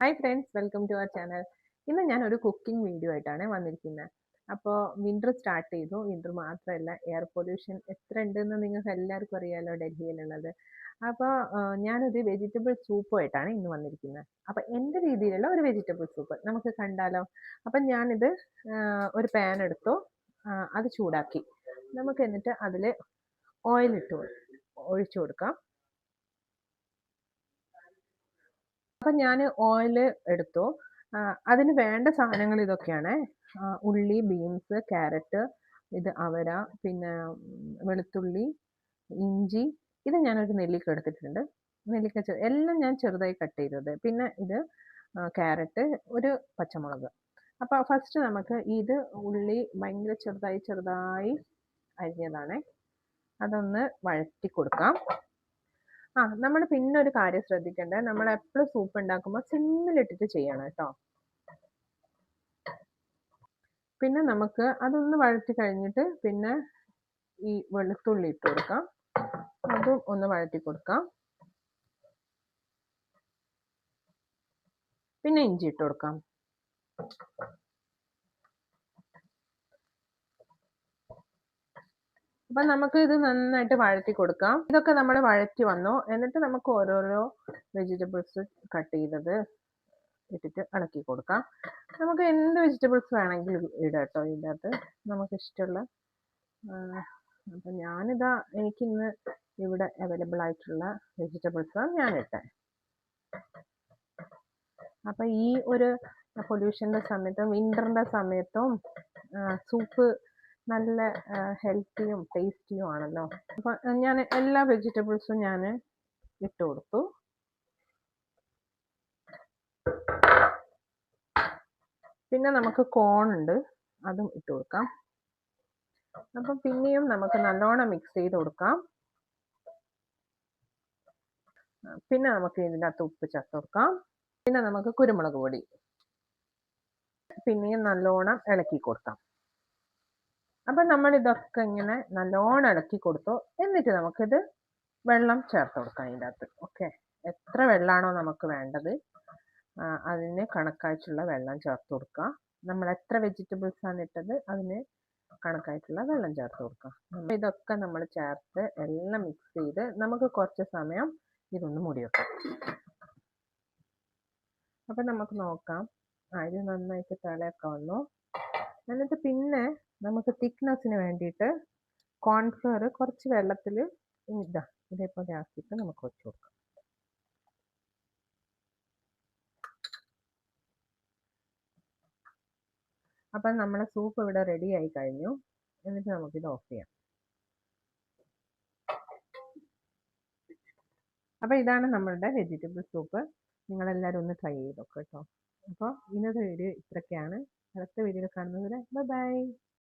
Hi friends, welcome to our channel. ഇന്ന് ഞാനൊരു cooking video ആയിട്ടാണ് വന്നിരിക്കുന്നത്. അപ്പോൾ വിൻ്റർ സ്റ്റാർട്ട് ചെയ്തു. വിൻ്റർ മാത്രമല്ല, എയർ പൊല്യൂഷൻ എത്ര ഉണ്ടെന്ന് നിങ്ങൾക്ക് എല്ലാവർക്കും അറിയാമല്ലോ ഡൽഹിയിലുള്ളത്. അപ്പോൾ ഞാനൊരു വെജിറ്റബിൾ സൂപ്പുമായിട്ടാണ് ഇന്ന് വന്നിരിക്കുന്നത്. അപ്പോൾ എൻ്റെ രീതിയിലുള്ള ഒരു വെജിറ്റബിൾ സൂപ്പ് നമുക്ക് കണ്ടാലോ? അപ്പം ഞാനിത് ഒരു പാൻ എടുത്തു, അത് ചൂടാക്കി. നമുക്ക് എന്നിട്ട് അതിൽ ഓയിൽ ഒഴിച്ചു കൊടുക്കാം. അപ്പം ഞാൻ ഓയിൽ എടുത്തു. അതിന് വേണ്ട സാധനങ്ങൾ ഇതൊക്കെയാണ്. ഉള്ളി, ബീൻസ്, ക്യാരറ്റ്, ഇത് അവര, പിന്നെ വെളുത്തുള്ളി, ഇഞ്ചി, ഇത് ഞാനൊരു നെല്ലിക്ക എടുത്തിട്ടുണ്ട്. നെല്ലിക്ക എല്ലാം ഞാൻ ചെറുതായി കട്ട് ചെയ്തത്. പിന്നെ ഇത് ക്യാരറ്റ്, ഒരു പച്ചമുളക്. അപ്പോൾ ഫസ്റ്റ് നമുക്ക് ഇത് ഉള്ളി ഭയങ്കര ചെറുതായി അരിഞ്ഞതാണ്. അതൊന്ന് വഴറ്റി കൊടുക്കാം. നമ്മൾ പിന്നെ ഒരു കാര്യം ശ്രദ്ധിക്കേണ്ടത്, നമ്മൾ എപ്പോഴും സൂപ്പ് ഉണ്ടാക്കുമ്പോൾ സിമ്മിലിട്ടിട്ട് ചെയ്യണം കേട്ടോ. പിന്നെ നമുക്ക് അതൊന്ന് വഴറ്റി കഴിഞ്ഞിട്ട് പിന്നെ ഈ വെളുത്തുള്ളി ഇട്ട് കൊടുക്കാം. അതും ഒന്ന് വഴറ്റി കൊടുക്കാം. പിന്നെ ഇഞ്ചി ഇട്ട് കൊടുക്കാം. അപ്പം നമുക്ക് ഇത് നന്നായിട്ട് വഴറ്റി കൊടുക്കാം. ഇതൊക്കെ നമ്മൾ വഴറ്റി വന്നു. എന്നിട്ട് നമുക്ക് ഓരോരോ വെജിറ്റബിൾസ് കട്ട് ചെയ്തത് ഇട്ടിട്ട് ഇളക്കി കൊടുക്കാം. നമുക്ക് എന്ത് വെജിറ്റബിൾസ് വേണമെങ്കിലും ഇടാം കേട്ടോ ഇതിൻ്റെ അകത്ത്, നമുക്ക് ഇഷ്ടമുള്ള. അപ്പം ഞാനിതാ എനിക്കിന്ന് ഇവിടെ അവൈലബിൾ ആയിട്ടുള്ള വെജിറ്റബിൾസാണ് ഞാനിട്ടത്. അപ്പം ഈ ഒരു പൊല്യൂഷൻ്റെ സമയത്തും വിൻ്ററിൻ്റെ സമയത്തും സൂപ്പ് നല്ല ഹെൽത്തിയും ടേസ്റ്റിയും ആണല്ലോ. അപ്പം ഞാൻ എല്ലാ വെജിറ്റബിൾസും ഞാൻ ഇട്ട് കൊടുത്തു. പിന്നെ നമുക്ക് കോൺ ഉണ്ട്, അതും ഇട്ട് കൊടുക്കാം. അപ്പം പിന്നെയും നമുക്ക് നല്ലോണം മിക്സ് ചെയ്ത് കൊടുക്കാം. പിന്നെ നമുക്ക് ഇതിനകത്ത് ഉപ്പ് ചേർത്ത് കൊടുക്കാം. പിന്നെ നമുക്ക് കുരുമുളക് പൊടി, പിന്നെയും നല്ലോണം ഇളക്കി കൊടുക്കാം. അപ്പം നമ്മൾ ഇതൊക്കെ ഇങ്ങനെ നല്ലോണം ഇളക്കി കൊടുത്തു. എന്നിട്ട് നമുക്കിത് വെള്ളം ചേർത്ത് കൊടുക്കാം ഇതിൻ്റെ അകത്ത്. ഓക്കെ, എത്ര വെള്ളമാണോ നമുക്ക് വേണ്ടത് അതിന് കണക്കായിട്ടുള്ള വെള്ളം ചേർത്ത് കൊടുക്കുക. നമ്മൾ എത്ര വെജിറ്റബിൾസ് ആണ് ഇട്ടത് അതിന് കണക്കായിട്ടുള്ള വെള്ളം ചേർത്ത് കൊടുക്കുക. ഇതൊക്കെ നമ്മൾ ചേർത്ത് എല്ലാം മിക്സ് ചെയ്ത് നമുക്ക് കുറച്ച് സമയം ഇതൊന്ന് മൂടി വെക്കാം. അപ്പം നമുക്ക് നോക്കാം, ഇത് നന്നായിട്ട് തിളയൊക്കെ വന്നു. എന്നിട്ട് പിന്നെ നമുക്ക് തിക്നെസ്സിന് വേണ്ടിയിട്ട് കോൺഫ്ലവർ കുറച്ച് വെള്ളത്തിൽ ഇതേപോലെ ആക്കിയിട്ട് നമുക്ക് വെച്ച് കൊടുക്കാം. അപ്പം നമ്മുടെ സൂപ്പ് ഇവിടെ റെഡി ആയി കഴിഞ്ഞു. എന്നിട്ട് നമുക്കിത് ഓഫ് ചെയ്യാം. അപ്പം ഇതാണ് നമ്മളുടെ വെജിറ്റബിൾ സൂപ്പ്. നിങ്ങളെല്ലാവരും ഒന്ന് ട്രൈ ചെയ്ത് നോക്കുക കേട്ടോ. അപ്പോൾ ഇന്നത്തെ വീഡിയോ ഇത്രയൊക്കെയാണ്. അടുത്ത വീഡിയോയിൽ കാണുന്നത് വരെ ബൈ.